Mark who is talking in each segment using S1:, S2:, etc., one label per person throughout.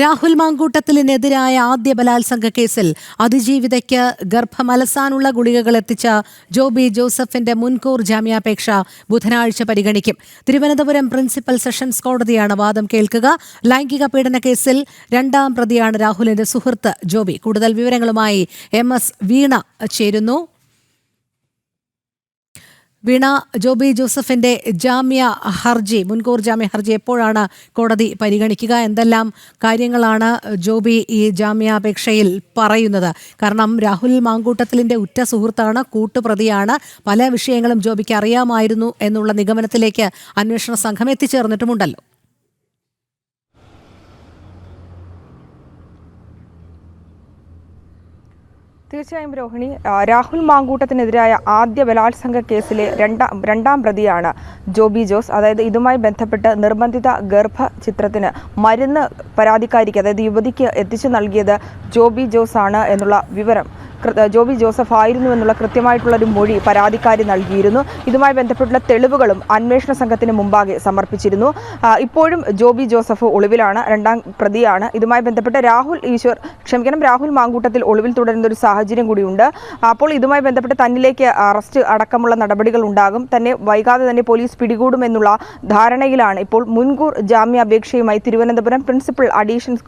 S1: രാഹുൽ മാങ്കൂട്ടത്തിനെതിരായ ആദ്യ ബലാത്സംഗ കേസിൽ അതിജീവിതയ്ക്ക് ഗർഭമലസാനുള്ള ഗുളികകൾ എത്തിച്ച ജോബി ജോസഫിന്റെ മുൻകൂർ ജാമ്യാപേക്ഷ ബുധനാഴ്ച പരിഗണിക്കും. തിരുവനന്തപുരം പ്രിൻസിപ്പൽ സെഷൻസ് കോടതിയാണ് വാദം കേൾക്കുക. ലൈംഗിക പീഡന കേസിൽ രണ്ടാം പ്രതിയാണ് രാഹുലിന്റെ സുഹൃത്ത് ജോബി. കൂടുതൽ വിവരങ്ങളുമായി MS വീണ ചേരുന്നു. വീണ, ജോബി ജോസഫിന്റെ മുൻകൂർ ജാമ്യ ഹർജി എപ്പോഴാണ് കോടതി പരിഗണിക്കുക? എന്തെല്ലാം കാര്യങ്ങളാണ് ജോബി ഈ ജാമ്യാപേക്ഷയിൽ പറയുന്നത്? കാരണം രാഹുൽ മാങ്കൂട്ടത്തിലിന്റെ ഉറ്റ സുഹൃത്താണ്, കൂട്ടുപ്രതിയാണ്. പല വിഷയങ്ങളും ജോബിക്ക് അറിയാമായിരുന്നു എന്നുള്ള നിഗമനത്തിലേക്ക് അന്വേഷണ സംഘം എത്തിച്ചേർന്നിട്ടുമുണ്ടല്ലോ.
S2: തീർച്ചയായും രോഹിണി, രാഹുൽ മാങ്കൂട്ടത്തിനെതിരായ ആദ്യ ബലാത്സംഗ കേസിലെ രണ്ടാം പ്രതിയാണ് ജോബി ജോസ്. അതായത് ഇതുമായി ബന്ധപ്പെട്ട് നിർബന്ധിത ഗർഭ ചിത്രത്തിന് മരുന്ന് പരാതിക്കാരിക്ക്, അതായത് യുവതിക്ക് എത്തിച്ചു നൽകിയത് ജോബി ജോസ് ആണ് എന്നുള്ള വിവരം ജോബി ജോസഫ് ആയിരുന്നു എന്നുള്ള കൃത്യമായിട്ടുള്ളൊരു മൊഴി പരാതിക്കാരി നൽകിയിരുന്നു. ഇതുമായി ബന്ധപ്പെട്ടുള്ള തെളിവുകളും അന്വേഷണ സംഘത്തിന് മുമ്പാകെ സമർപ്പിച്ചിരുന്നു. ഇപ്പോഴും ജോബി ജോസഫ് ഒളിവിലാണ്, രണ്ടാം പ്രതിയാണ്. ഇതുമായി ബന്ധപ്പെട്ട് രാഹുൽ മാങ്കൂട്ടത്തിൽ ഒളിവിൽ തുടരുന്ന ഒരു സാഹചര്യം കൂടിയുണ്ട്. അപ്പോൾ ഇതുമായി ബന്ധപ്പെട്ട് തന്നിലേക്ക് അറസ്റ്റ് അടക്കമുള്ള നടപടികൾ ഉണ്ടാകും, തന്നെ വൈകാതെ തന്നെ പോലീസ് പിടികൂടുമെന്നുള്ള ധാരണയിലാണ് ഇപ്പോൾ മുൻകൂർ ജാമ്യാപേക്ഷയുമായി തിരുവനന്തപുരം പ്രിൻസിപ്പൽ സെഷൻസ്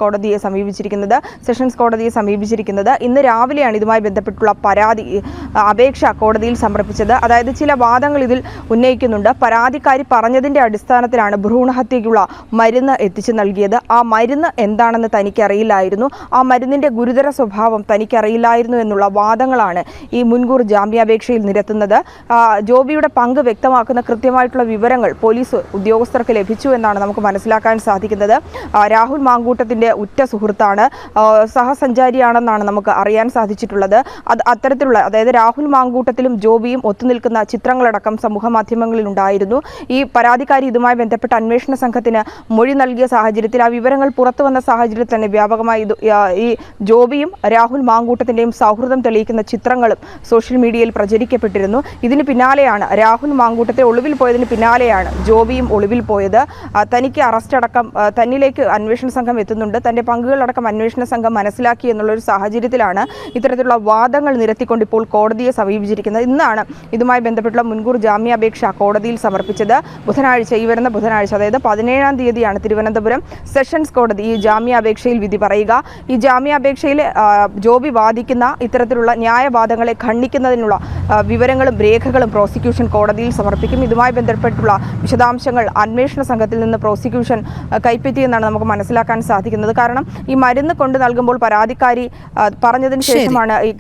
S2: കോടതിയെ സമീപിച്ചിരിക്കുന്നത്. ഇന്ന് രാവിലെയാണ് ഇതുമായി ബന്ധപ്പെട്ടുള്ള അപേക്ഷ കോടതിയിൽ സമർപ്പിച്ചത്. അതായത് ചില വാദങ്ങൾ ഇതിൽ ഉന്നയിക്കുന്നുണ്ട്. പരാതിക്കാരി പറഞ്ഞതിന്റെ അടിസ്ഥാനത്തിലാണ് ഭ്രൂണഹത്യയ്ക്കുള്ള മരുന്ന് എത്തിച്ചു നൽകിയത്. ആ മരുന്ന് എന്താണെന്ന് തനിക്കറിയില്ലായിരുന്നു, ആ മരുന്നിന്റെ ഗുരുതര സ്വഭാവം തനിക്കറിയില്ലായിരുന്നു എന്നുള്ള വാദങ്ങളാണ് ഈ മുൻകൂർ ജാമ്യാപേക്ഷയിൽ നിരത്തുന്നത്. ജോബിയുടെ പങ്ക് വ്യക്തമാക്കുന്ന കൃത്യമായിട്ടുള്ള വിവരങ്ങൾ പോലീസ് ഉദ്യോഗസ്ഥർക്ക് ലഭിച്ചു എന്നാണ് നമുക്ക് മനസ്സിലാക്കാൻ സാധിക്കുന്നത്. രാഹുൽ മാങ്കൂട്ടത്തിന്റെ ഉറ്റ സുഹൃത്താണ്, സഹസഞ്ചാരിയാണെന്നാണ് നമുക്ക് അറിയാൻ സാധിച്ചിട്ടുള്ളത്. അത്തരത്തിലുള്ള, അതായത് രാഹുൽ മാങ്കൂട്ടത്തിലും ജോബിയും ഒത്തുനിൽക്കുന്ന ചിത്രങ്ങളടക്കം സമൂഹ മാധ്യമങ്ങളിൽ ഉണ്ടായിരുന്നു. ഈ പരാതിക്കാരി ഇതുമായി ബന്ധപ്പെട്ട അന്വേഷണ സംഘത്തിന് മൊഴി നൽകിയ സാഹചര്യത്തിൽ, ആ വിവരങ്ങൾ പുറത്തു വന്ന സാഹചര്യത്തിൽ തന്നെ വ്യാപകമായി ഈ ജോബിയും രാഹുൽ മാങ്കൂട്ടത്തിന്റെയും സൗഹൃദം തെളിയിക്കുന്ന ചിത്രങ്ങളും സോഷ്യൽ മീഡിയയിൽ പ്രചരിക്കപ്പെട്ടിരുന്നു. ഇതിന് പിന്നാലെയാണ്, രാഹുൽ മാങ്കൂട്ടത്തെ ഒളിവിൽ പോയതിന് പിന്നാലെയാണ് ജോബിയും ഒളിവിൽ പോയത്. തനിക്ക് അറസ്റ്റ് അടക്കം, തന്നിലേക്ക് അന്വേഷണ സംഘം എത്തുന്നുണ്ട്, തന്റെ പങ്കുകളടക്കം അന്വേഷണ സംഘം മനസ്സിലാക്കി എന്നുള്ളൊരു സാഹചര്യത്തിലാണ് ഇത്തരത്തിലുള്ള വാദങ്ങൾ നിരത്തിക്കൊണ്ട് ഇപ്പോൾ കോടതിയെ സമീപിച്ചിരിക്കുന്നത്. ഇന്നാണ് ഇതുമായി ബന്ധപ്പെട്ടുള്ള മുൻകൂർ ജാമ്യാപേക്ഷ കോടതിയിൽ സമർപ്പിച്ചത്. വരുന്ന ബുധനാഴ്ച, അതായത് 17-ാം തീയതിയാണ് തിരുവനന്തപുരം സെഷൻസ് കോടതി ഈ ജാമ്യാപേക്ഷയിൽ വിധി പറയുക. ഈ ജാമ്യാപേക്ഷയിൽ ജോബി വാദിക്കുന്ന ഇത്തരത്തിലുള്ള ന്യായവാദങ്ങളെ ഖണ്ഡിക്കുന്നതിനുള്ള വിവരങ്ങളും രേഖകളും പ്രോസിക്യൂഷൻ കോടതിയിൽ സമർപ്പിക്കും. ഇതുമായി ബന്ധപ്പെട്ടുള്ള വിശദാംശങ്ങൾ അന്വേഷണ സംഘത്തിൽ നിന്ന് പ്രോസിക്യൂഷൻ കൈപ്പറ്റിയെന്നാണ് നമുക്ക് മനസ്സിലാക്കാൻ സാധിക്കുന്നത്. കാരണം ഈ മരുന്ന് കൊണ്ട് നൽകുമ്പോൾ പരാതിക്കാരി പറഞ്ഞതിന് ശേഷമാണ് ഈ